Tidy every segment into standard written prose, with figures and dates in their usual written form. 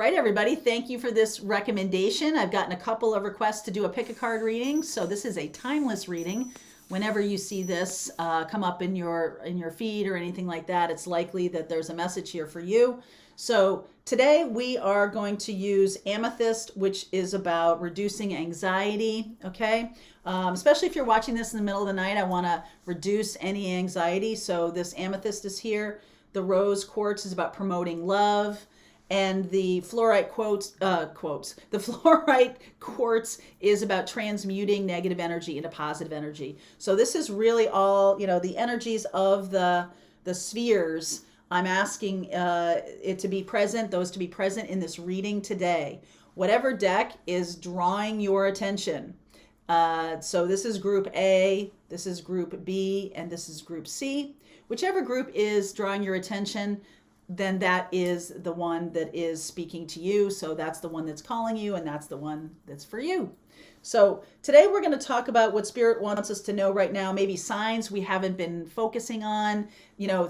right, everybody. Thank you for this recommendation. I've gotten a couple of requests to do a pick a card reading. So this is a timeless reading. Whenever you see this come up in your feed or anything like that, it's likely that there's a message here for you. So today we are going to use Amethyst, which is about reducing anxiety. Okay, especially if you're watching this in the middle of the night, I want to reduce any anxiety. So this Amethyst is here. The Rose Quartz is about promoting love. And the fluorite the fluorite quartz is about transmuting negative energy into positive energy. So this is really all, the energies of the spheres. I'm asking it to be present, those to be present in this reading today. Whatever deck is drawing your attention. So this is group A, this is group B, and this is group C. Whichever group is drawing your attention, then that is the one that is speaking to you. So that's the one that's calling you, and that's the one that's for you. So today we're going to talk about what Spirit wants us to know right now, maybe signs we haven't been focusing on,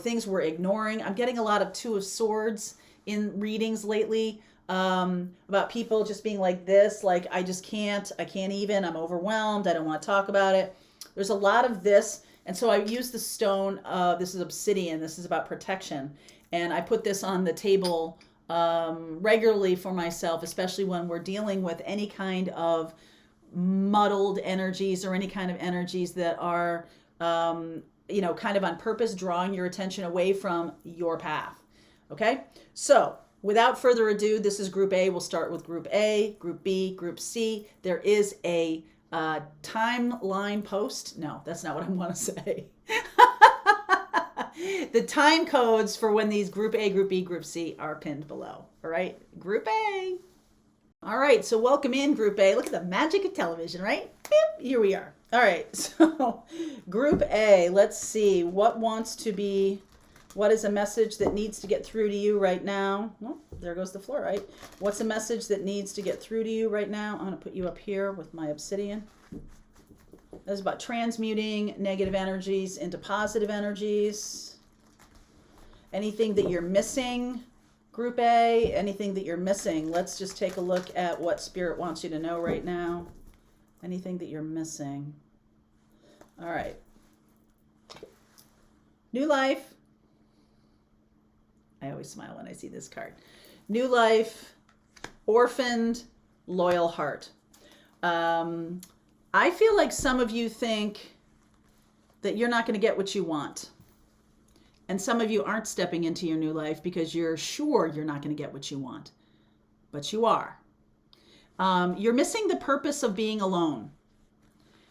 things we're ignoring. I'm getting a lot of Two of Swords in readings lately, about people just being like this, like I can't even, I'm overwhelmed, I don't want to talk about it. There's a lot of this. And so I use the stone, this is obsidian, this is about protection. And I put this on the table regularly for myself, especially when we're dealing with any kind of muddled energies or any kind of energies that are, kind of on purpose, drawing your attention away from your path. Okay? So without further ado, this is Group A. We'll start with Group A, Group B, Group C. There is a timeline post. No, that's not what I want to say. The time codes for when these Group A, Group B, Group C are pinned below. All right, Group A. All right, so welcome in, Group A. Look at the magic of television, right? Beep, here we are. All right, so Group A, let's see. What is a message that needs to get through to you right now? Oh, there goes the fluorite. What's a message that needs to get through to you right now? I'm going to put you up here with my obsidian. This is about transmuting negative energies into positive energies. Anything that you're missing, Group A, anything that you're missing. Let's just take a look at what Spirit wants you to know right now. Anything that you're missing. All right. New life. I always smile when I see this card. New life, orphaned, loyal heart. I feel like some of you think that you're not going to get what you want. And some of you aren't stepping into your new life because you're sure you're not going to get what you want. But you are. You're missing the purpose of being alone.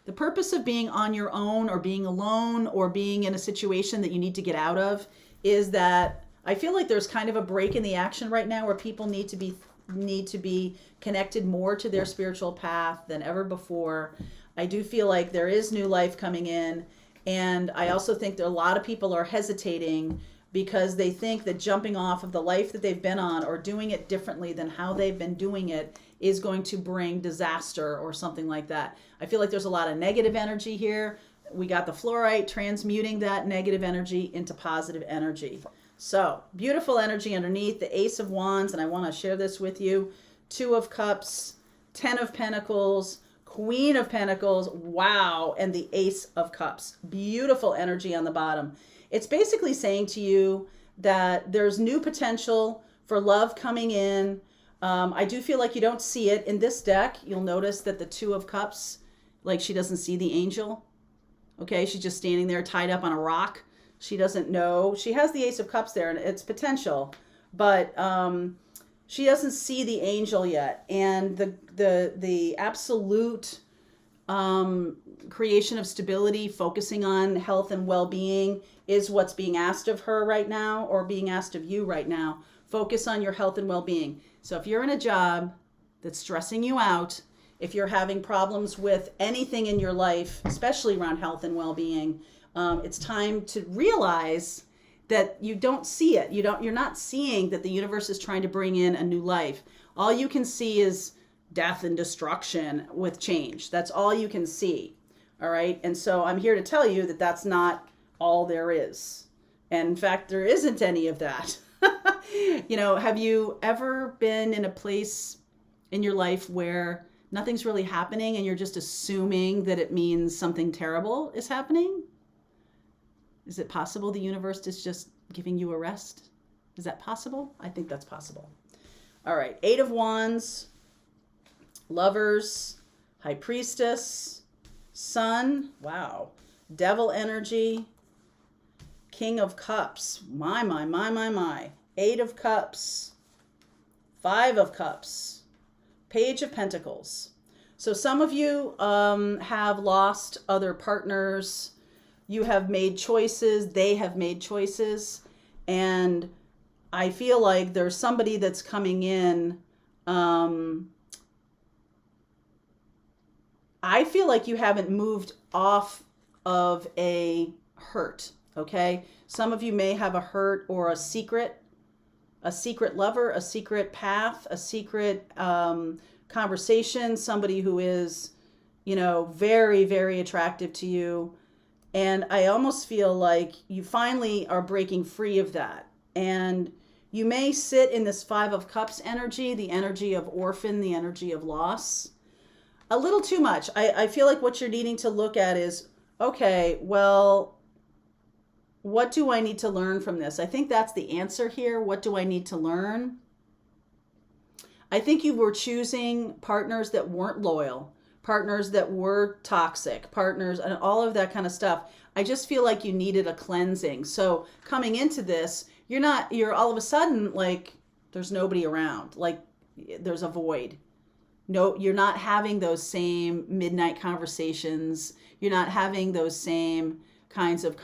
The purpose of being on your own or being alone or being in a situation that you need to get out of is that I feel like there's kind of a break in the action right now where people need to be connected more to their spiritual path than ever before. I do feel like there is new life coming in. And I also think that a lot of people are hesitating because they think that jumping off of the life that they've been on or doing it differently than how they've been doing it is going to bring disaster or something like that. I feel like there's a lot of negative energy here. We got the fluorite transmuting that negative energy into positive energy. So beautiful energy underneath, the Ace of Wands, and I want to share this with you. 2 of Cups, 10 of Pentacles, Queen of Pentacles, wow, and the Ace of Cups. Beautiful energy on the bottom. It's basically saying to you that there's new potential for love coming in. I do feel like you don't see it. In this deck, you'll notice that the 2 of Cups, like she doesn't see the angel. Okay, she's just standing there tied up on a rock. She doesn't know. She has the Ace of Cups there, and it's potential, but she doesn't see the angel yet. And the absolute creation of stability, focusing on health and well-being is what's being asked of her right now, or being asked of you right now. Focus on your health and well-being. So if you're in a job that's stressing you out, if you're having problems with anything in your life, especially around health and well-being, it's time to realize that you don't see it. You're not seeing that the universe is trying to bring in a new life. All you can see is death and destruction with change. That's all you can see. All right. And so I'm here to tell you that that's not all there is. And in fact, there isn't any of that. Have you ever been in a place in your life where nothing's really happening and you're just assuming that it means something terrible is happening? Is it possible the universe is just giving you a rest? Is that possible? I think that's possible. All right, Eight of Wands, Lovers, High Priestess, Sun, wow, Devil energy, King of Cups, my. Eight of Cups, Five of Cups, Page of Pentacles. So some of you have lost other partners. You have made choices. They have made choices. And I feel like there's somebody that's coming in. I feel like you haven't moved off of a hurt, okay? Some of you may have a hurt or a secret lover, a secret path, a secret conversation, somebody who is, very, very attractive to you. And I almost feel like you finally are breaking free of that. And you may sit in this Five of Cups energy, the energy of orphan, the energy of loss, a little too much. I feel like what you're needing to look at is, okay, well, what do I need to learn from this? I think that's the answer here. What do I need to learn? I think you were choosing partners that weren't loyal, partners that were toxic, partners, and all of that kind of stuff. I just feel like you needed a cleansing. So coming into this, you're all of a sudden like, there's nobody around. Like there's a void. No, you're not having those same midnight conversations. You're not having those same kinds of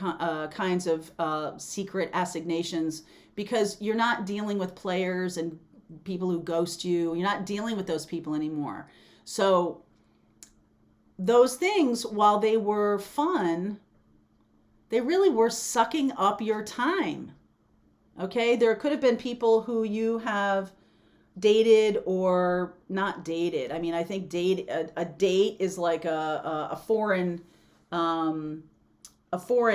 secret assignations, because you're not dealing with players and people who ghost you. You're not dealing with those people anymore. So those things, while they were fun, they really were sucking up your time. Okay, there could have been people who you have dated or not dated. I mean, I think a date is like a foreign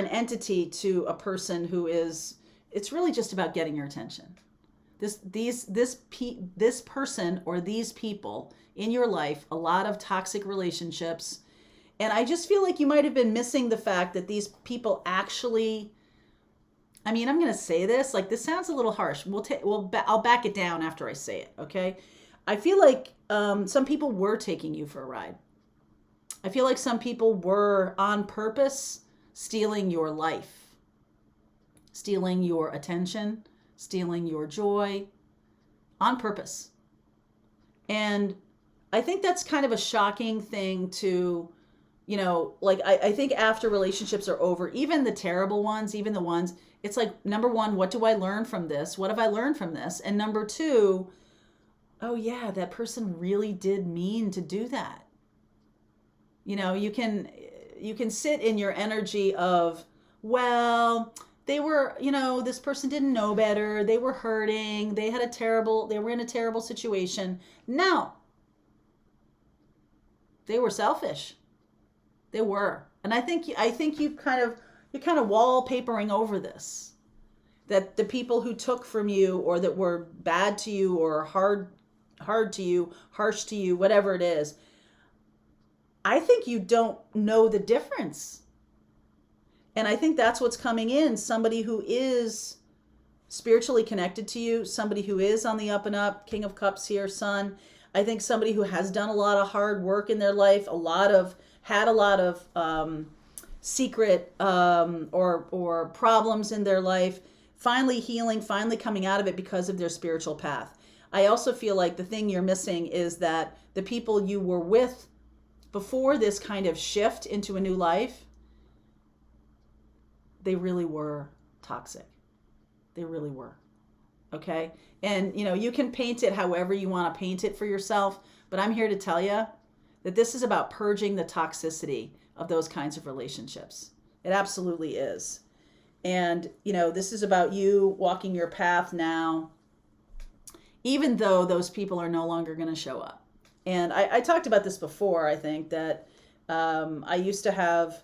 entity to a person who is. It's really just about getting your attention. This person or these people in your life, a lot of toxic relationships, and I just feel like you might have been missing the fact that these people actually. I mean, I'm going to say this, like this sounds a little harsh. I'll back it down after I say it, okay? I feel like some people were taking you for a ride. I feel like some people were on purpose stealing your life, stealing your attention, stealing your joy on purpose. And I think that's kind of a shocking thing to, like I think after relationships are over, even the terrible ones, even the ones, it's like, number one, what do I learn from this? What have I learned from this? And number two, oh yeah, that person really did mean to do that. You can sit in your energy of, well, they were, this person didn't know better. They were hurting. They were in a terrible situation. No, they were selfish. They were. And I think you're kind of wallpapering over this, that the people who took from you or that were bad to you or hard to you, harsh to you, whatever it is, I think you don't know the difference. And I think that's what's coming in. Somebody who is spiritually connected to you, somebody who is on the up and up, King of Cups here, Sun. I think somebody who has done a lot of hard work in their life, had a lot of secret or problems in their life, finally healing, finally coming out of it because of their spiritual path. I also feel like the thing you're missing is that the people you were with before this kind of shift into a new life, they really were toxic. They really were. Okay? And, you can paint it however you want to paint it for yourself, but I'm here to tell you that this is about purging the toxicity of those kinds of relationships. It absolutely is. And, this is about you walking your path now, even though those people are no longer going to show up. And I talked about this before, I think, that I used to have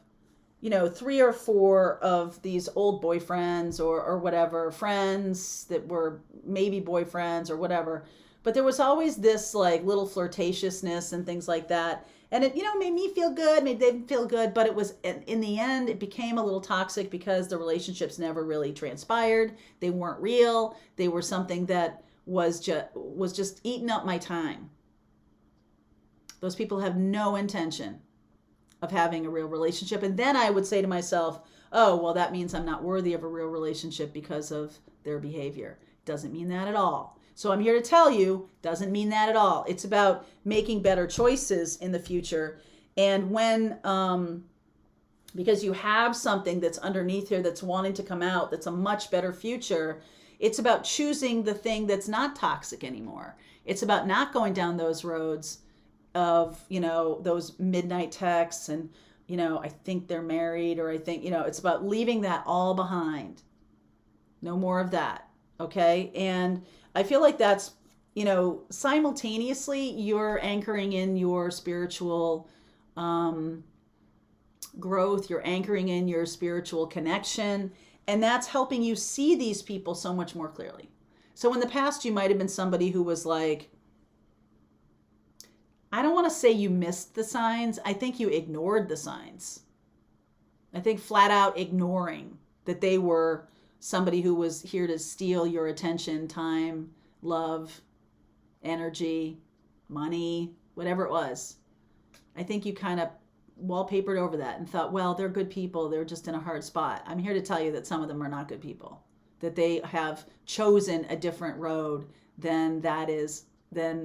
3 or 4 of these old boyfriends or whatever, friends that were maybe boyfriends or whatever. But there was always this like little flirtatiousness and things like that. And it, made me feel good, made them feel good. But it was, in the end, it became a little toxic because the relationships never really transpired. They weren't real. They were something that was just eating up my time. Those people have no intention of having a real relationship. And then I would say to myself, oh, well, that means I'm not worthy of a real relationship because of their behavior. Doesn't mean that at all. So I'm here to tell you, doesn't mean that at all. It's about making better choices in the future. And when, because you have something that's underneath here that's wanting to come out, that's a much better future, it's about choosing the thing that's not toxic anymore. It's about not going down those roads of, those midnight texts and, I think they're married, or I think, it's about leaving that all behind. No more of that. Okay. And I feel like that's, simultaneously you're anchoring in your spiritual growth, you're anchoring in your spiritual connection, and that's helping you see these people so much more clearly. So in the past, you might have been somebody who was like, I don't want to say you missed the signs. I think you ignored the signs. I think flat out ignoring that they were somebody who was here to steal your attention, time, love, energy, money, whatever it was. I think you kind of wallpapered over that and thought, well, they're good people. They're just in a hard spot. I'm here to tell you that some of them are not good people, that they have chosen a different road than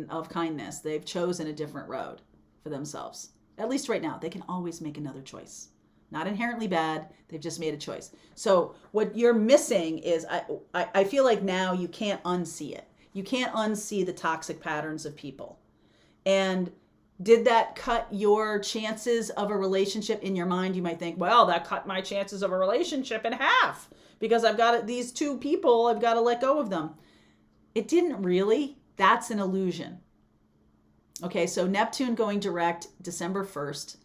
of kindness. They've chosen a different road for themselves. At least right now, they can always make another choice. Not inherently bad. They've just made a choice. So what you're missing is, I feel like now you can't unsee it. You can't unsee the toxic patterns of people. And did that cut your chances of a relationship in your mind? You might think, well, that cut my chances of a relationship in half because I've got these 2 people, I've got to let go of them. It didn't really. That's an illusion. Okay, so Neptune going direct December 1st.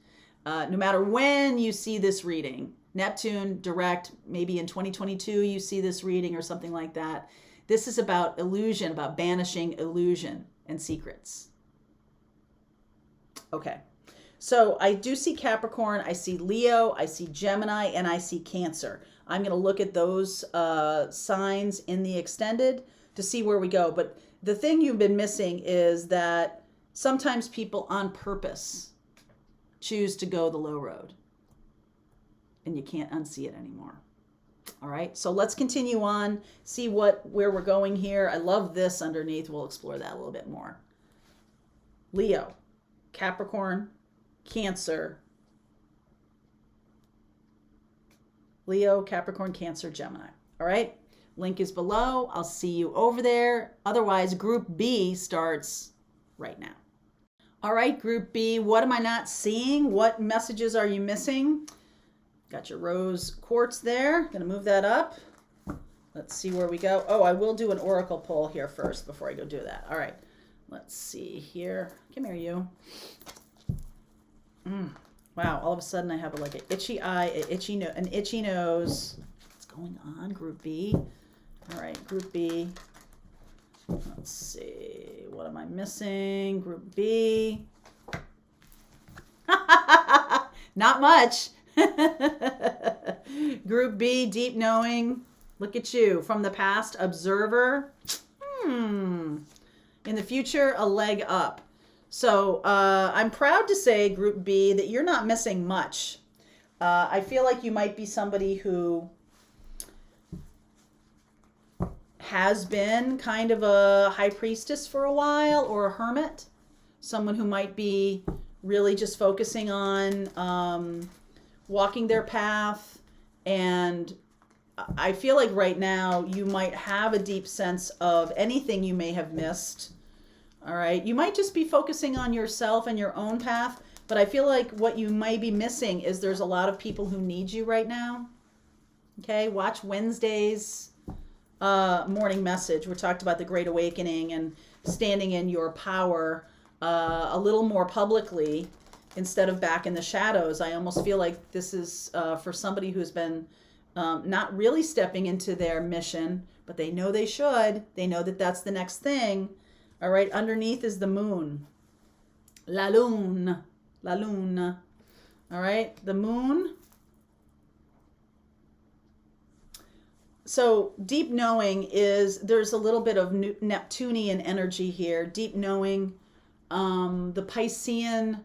No matter when you see this reading, Neptune direct, maybe in 2022 you see this reading or something like that. This is about illusion, about banishing illusion and secrets. Okay, so I do see Capricorn, I see Leo, I see Gemini, and I see Cancer. I'm going to look at those signs in the extended to see where we go. But the thing you've been missing is that sometimes people on purpose choose to go the low road, and you can't unsee it anymore. All right, so let's continue on, see where we're going here. I love this underneath. We'll explore that a little bit more. Leo, Capricorn, Cancer. Leo, Capricorn, Cancer, Gemini. All right, link is below. I'll see you over there. Otherwise, Group B starts right now. All right, Group B, what am I not seeing? What messages are you missing? Got your rose quartz there. Gonna move that up. Let's see where we go. Oh, I will do an oracle pull here first before I go do that. All right, let's see here. Come here, you. Wow, all of a sudden I have like an itchy eye, an itchy nose. What's going on, Group B? All right, Group B. Let's see, what am I missing? Group B. Not much. Group B, deep knowing. Look at you. From the past, observer. In the future, a leg up. So I'm proud to say, Group B, that you're not missing much. I feel like you might be somebody who has been kind of a high priestess for a while, or a hermit, someone who might be really just focusing on walking their path. And I feel like right now you might have a deep sense of anything you may have missed. All right, you might just be focusing on yourself and your own path, but I feel like what you might be missing is there's a lot of people who need you right now. Okay, watch Wednesday's morning message. We talked about the Great Awakening and standing in your power a little more publicly, instead of back in the shadows. I almost feel like this is for somebody who's been not really stepping into their mission, but they know they should. They know that that's the next thing. All right, underneath is the moon. La lune. La lune. All right, the moon. So deep knowing is, there's a little bit of Neptunian energy here. Deep knowing, the Piscean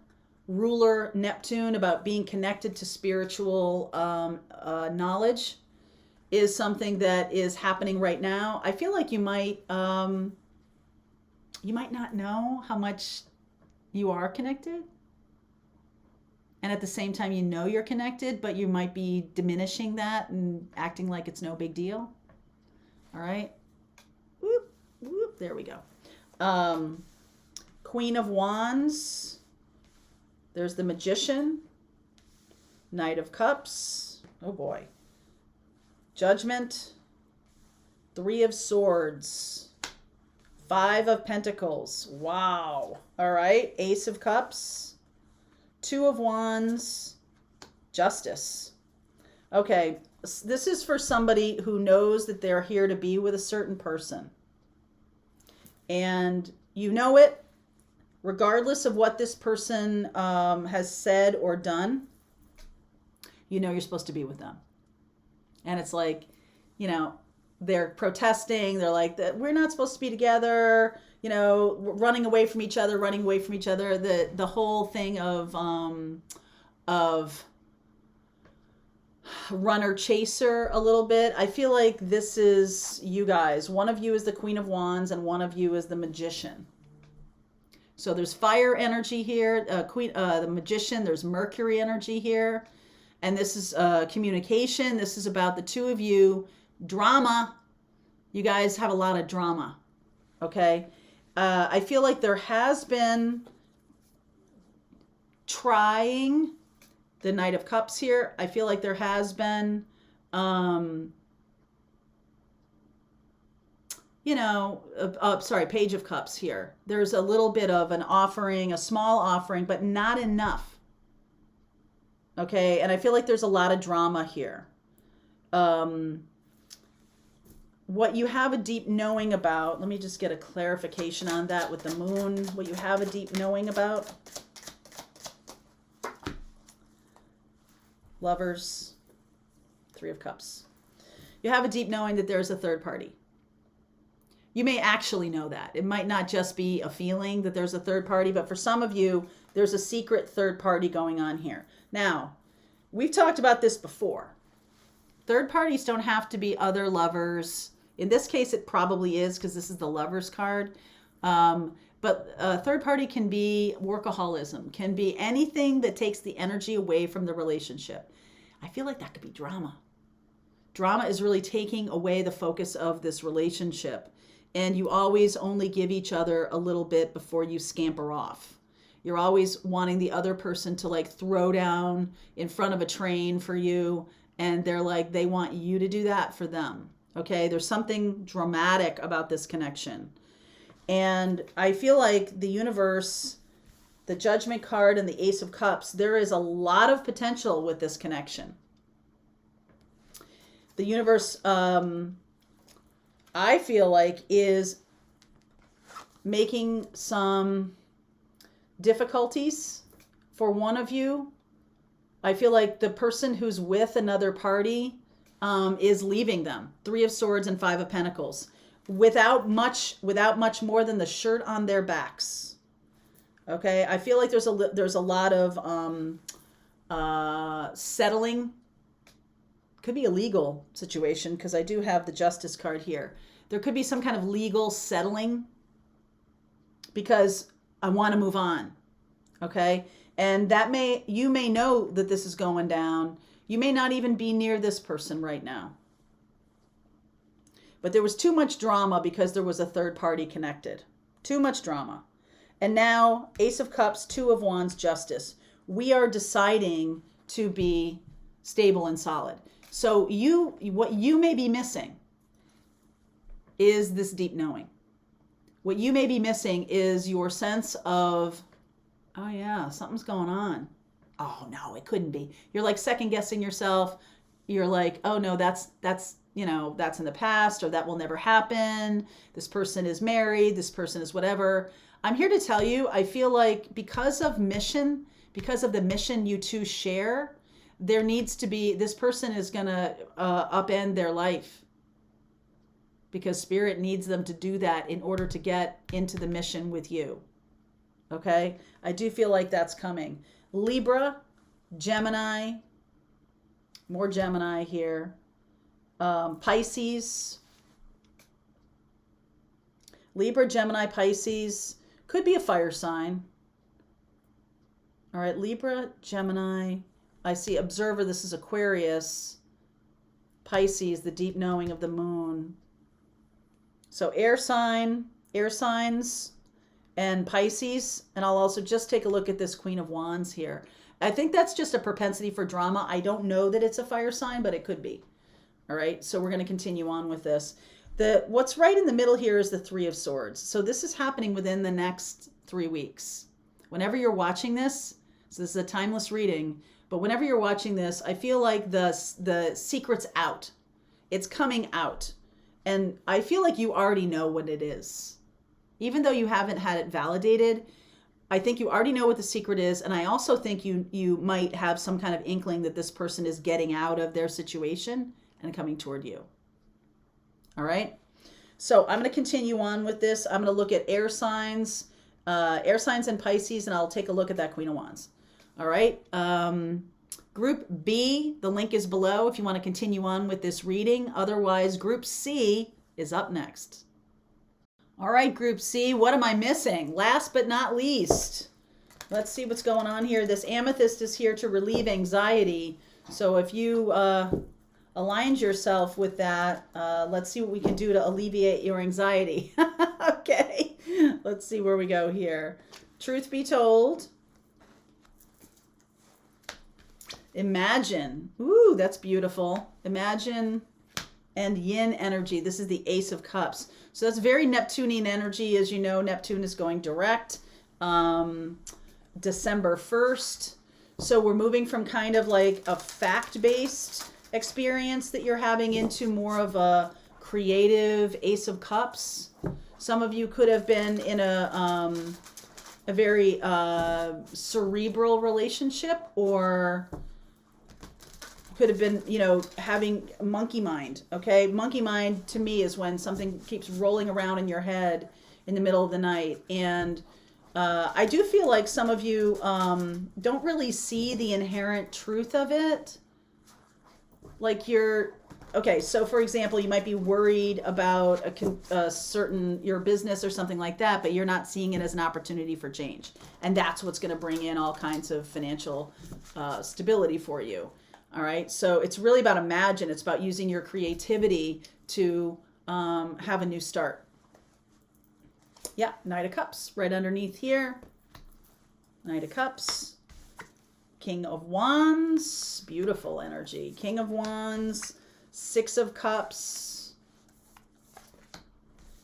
ruler Neptune, about being connected to spiritual knowledge, is something that is happening right now. I feel like you might not know how much you are connected, and at the same time you know you're connected, but you might be diminishing that and acting like it's no big deal. All right. Whoop, whoop, there we go. Queen of Wands. There's the Magician. Knight of Cups. Oh boy. Judgment. Three of Swords. Five of Pentacles. Wow. All right. Ace of Cups. Two of Wands. Justice. Okay. This is for somebody who knows that they're here to be with a certain person. And you know it, regardless of what this person has said or done, you know you're supposed to be with them. And it's like, you know, they're protesting. They're like, we're not supposed to be together, you know, running away from each other. The whole thing of runner chaser a little bit. I feel like this is you guys. One of you is the Queen of Wands and one of you is the Magician. So there's fire energy here, the Magician. There's Mercury energy here, and this is communication. This is about the two of you. Drama. You guys have a lot of drama. Okay. I feel like there has been trying. The Knight of Cups here. I feel like there has been, Page of Cups here. There's a little bit of an offering, a small offering, but not enough. Okay, and I feel like there's a lot of drama here. What you have a deep knowing about, let me just get a clarification on that with the moon. What you have a deep knowing about. Lovers, Three of Cups. You have a deep knowing that there's a third party. You may actually know that. It might not just be a feeling that there's a third party, but for some of you, there's a secret third party going on here. Now, we've talked about this before. Third parties don't have to be other lovers. In this case, it probably is because this is the Lovers card. But a third party can be workaholism, can be anything that takes the energy away from the relationship. I feel like that could be drama. Drama is really taking away the focus of this relationship. And you always only give each other a little bit before you scamper off. You're always wanting the other person to like throw down in front of a train for you. And they're like, they want you to do that for them. Okay, there's something dramatic about this connection. And I feel like the universe, the Judgment card and the Ace of Cups, there is a lot of potential with this connection. The universe, I feel like, is making some difficulties for one of you. I feel like the person who's with another party is leaving them. Three of Swords and Five of Pentacles. Without much more than the shirt on their backs. Okay, I feel like there's a lot of settling. Could be a legal situation because I do have the Justice card here. There could be some kind of legal settling because I want to move on. Okay, and you may know that this is going down. You may not even be near this person right now. But there was too much drama because there was a third party connected. Too much drama. And now, Ace of Cups, Two of Wands, Justice. We are deciding to be stable and solid. So what you may be missing is this deep knowing. What you may be missing is your sense of Oh yeah, something's going on. Oh no, it couldn't be. You're like second guessing yourself. You're like, oh no, that's in the past, or that will never happen. This person is married, this person is whatever. I'm here to tell you, I feel like because of the mission you two share, there needs to be, this person is going to upend their life because spirit needs them to do that in order to get into the mission with you. Okay? I do feel like that's coming. Libra, Gemini, more Gemini here. Pisces, Libra, Gemini, Pisces, could be a fire sign. All right, Libra, Gemini, I see observer, this is Aquarius, Pisces, the deep knowing of the moon. So air signs, and Pisces, and I'll also just take a look at this Queen of Wands here. I think that's just a propensity for drama. I don't know that it's a fire sign, but it could be. All right, so we're going to continue on with this. What's right in the middle here is the Three of Swords. So this is happening within the next 3 weeks. Whenever you're watching this, so this is a timeless reading, but whenever you're watching this, I feel like the secret's out. It's coming out. And I feel like you already know what it is. Even though you haven't had it validated, I think you already know what the secret is. And I also think you might have some kind of inkling that this person is getting out of their situation and coming toward you. All right. So I'm going to continue on with this. I'm going to look at air signs and Pisces, and I'll take a look at that Queen of Wands. All right. Group B, the link is below if you want to continue on with this reading. Otherwise, Group C is up next. All right, Group C, what am I missing? Last but not least, let's see what's going on here. This amethyst is here to relieve anxiety. So if you aligned yourself with that, let's see what we can do to alleviate your anxiety. Okay, let's see where we go here. Truth be told, imagine. Ooh, that's beautiful. Imagine and yin energy. This is the Ace of Cups. So that's very Neptunian energy. As you know, Neptune is going direct December 1st. So we're moving from kind of like a fact-based experience that you're having into more of a creative Ace of Cups. Some of you could have been in a very cerebral relationship, or could have been, having monkey mind. Okay, monkey mind to me is when something keeps rolling around in your head in the middle of the night. And I do feel like some of you don't really see the inherent truth of it. Like okay, so for example, you might be worried about a certain, your business or something like that, but you're not seeing it as an opportunity for change. And that's what's going to bring in all kinds of financial stability for you. All right, so it's really about imagine. It's about using your creativity to have a new start. Yeah, Knight of Cups right underneath here. Knight of Cups. King of Wands. Beautiful energy. King of Wands. Six of Cups.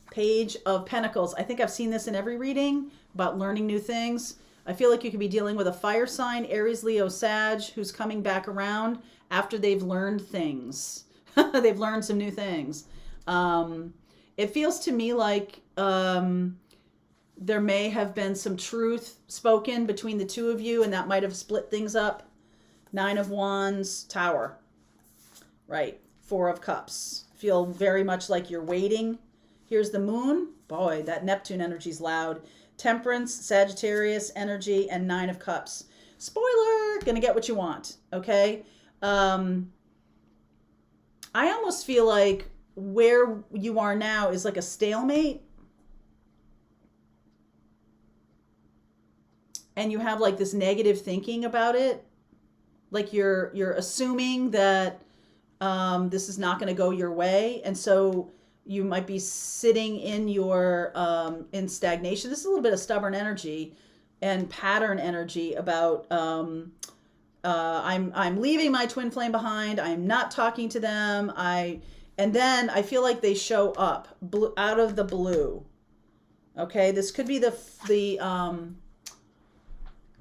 Page of Pentacles. I think I've seen this in every reading about learning new things. I feel like you could be dealing with a fire sign, Aries, Leo, Sag, who's coming back around after they've learned things. They've learned some new things. It feels to me like there may have been some truth spoken between the two of you, and that might have split things up. Nine of Wands, Tower. Right. Four of Cups. Feel very much like you're waiting. Here's the Moon. Boy, that Neptune energy's loud. Temperance, Sagittarius energy, and Nine of Cups. Spoiler, gonna get what you want, okay? I almost feel like where you are now is like a stalemate. And you have like this negative thinking about it. Like you're assuming that this is not gonna go your way. And so you might be sitting in your in stagnation. This is a little bit of stubborn energy and pattern energy about I'm leaving my twin flame behind. I'm not talking to them. And then I feel like they show up out of the blue. Okay, this could be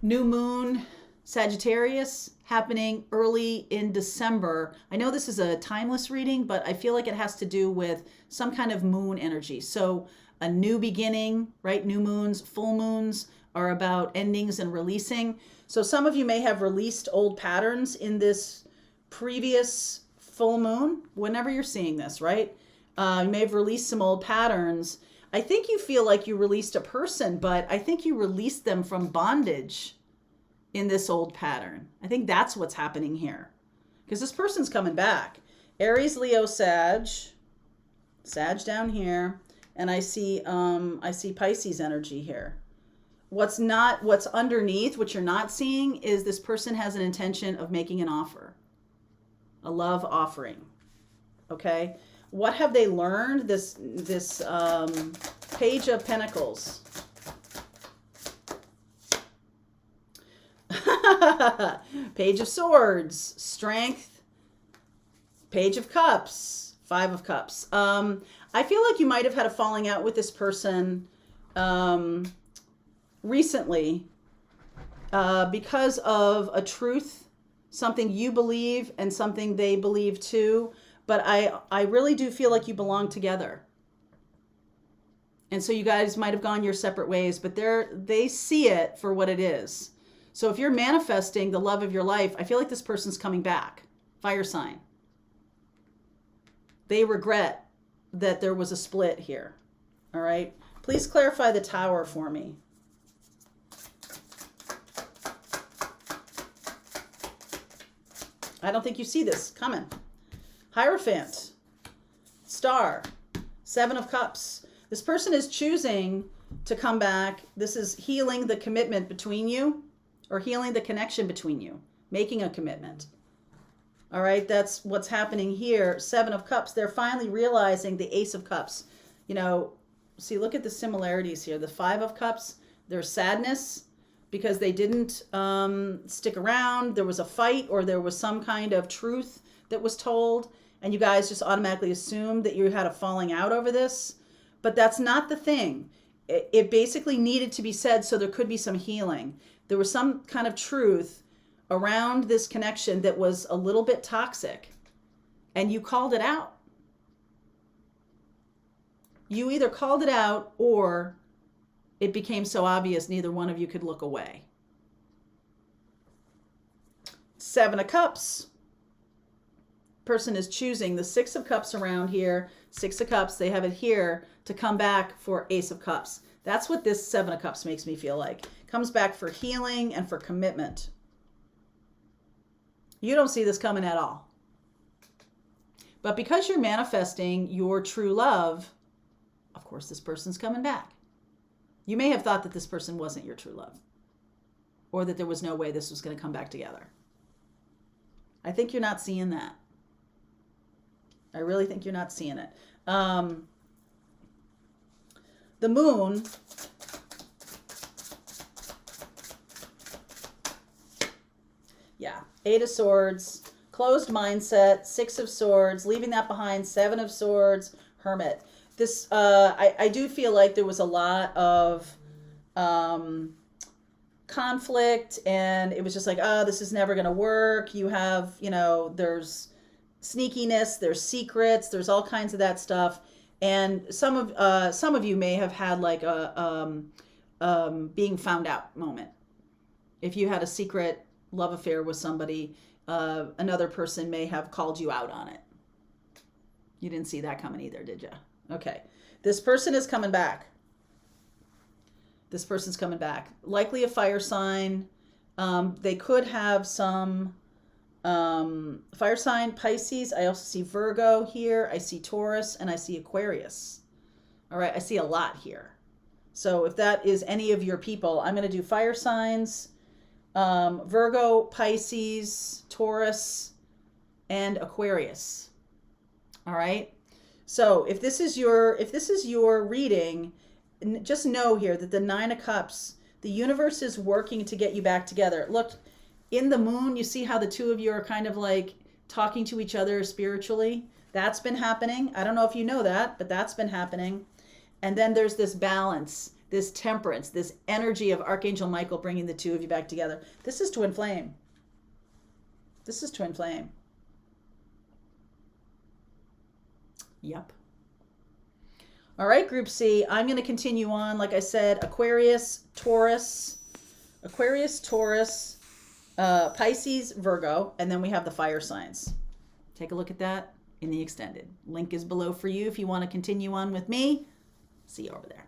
New moon, Sagittarius, happening early in December. I know this is a timeless reading, but I feel like it has to do with some kind of moon energy. So a new beginning, right? New moons, full moons are about endings and releasing. So some of you may have released old patterns in this previous full moon, whenever you're seeing this, right? You may have released some old patterns. I think you feel like you released a person, but I think you released them from bondage in this old pattern. I think that's what's happening here, because this person's coming back. Aries, Leo, Sag down here, and I see Pisces energy here. What's underneath, what you're not seeing, is this person has an intention of making an offer, a love offering. Okay, what have they learned? This Page of Pentacles. Page of Swords, Strength, Page of Cups, Five of Cups. I feel like you might have had a falling out with this person recently because of a truth, something you believe and something they believe too. But I really do feel like you belong together. And so you guys might have gone your separate ways, but they see it for what it is. So if you're manifesting the love of your life, I feel like this person's coming back. Fire sign. They regret that there was a split here. All right. Please clarify the Tower for me. I don't think you see this coming. Hierophant. Star. Seven of Cups. This person is choosing to come back. This is healing the commitment between you, or healing the connection between you, making a commitment. All right, that's what's happening here. Seven of Cups. They're finally realizing the Ace of Cups. You know, see, look at the similarities here. The Five of Cups, there's sadness because they didn't stick around. There was a fight, or there was some kind of truth that was told, and you guys just automatically assumed that you had a falling out over this. But that's not the thing. It basically needed to be said, so there could be some healing. There was some kind of truth around this connection that was a little bit toxic, and you called it out. You either called it out, or it became so obvious neither one of you could look away. Seven of Cups. Person is choosing the Six of Cups around here. Six of Cups, they have it here to come back for Ace of Cups. That's what this Seven of Cups makes me feel like. Comes back for healing and for commitment. You don't see this coming at all. But because you're manifesting your true love, of course, this person's coming back. You may have thought that this person wasn't your true love, or that there was no way this was going to come back together. I think you're not seeing that. I really think you're not seeing it. The Moon. Yeah. Eight of Swords. Closed mindset. Six of Swords. Leaving that behind. Seven of Swords. Hermit. This, I do feel like there was a lot of conflict, and it was just like, oh, this is never going to work. You have, there's sneakiness, there's secrets, there's all kinds of that stuff. And some of you may have had like a being found out moment. If you had a secret love affair with somebody, another person may have called you out on it. You didn't see that coming either, did you? Okay. This person is coming back. This person's coming back. Likely a fire sign. They could have some fire sign, Pisces. I also see Virgo here. I see Taurus, and I see Aquarius. All right. I see a lot here. So if that is any of your people, I'm going to do fire signs, Virgo, Pisces, Taurus, and Aquarius. All right. So if this is your reading, just know here that the Nine of Cups, the universe is working to get you back together. Look, in the Moon, you see how the two of you are kind of like talking to each other spiritually. That's been happening. I don't know if you know that, but that's been happening. And then there's this balance. this temperance, this energy of Archangel Michael bringing the two of you back together. This is twin flame. This is twin flame. Yep. All right, Group C, I'm going to continue on. Like I said, Aquarius, Taurus, Pisces, Virgo, and then we have the fire signs. Take a look at that in the extended. Link is below for you if you want to continue on with me. See you over there.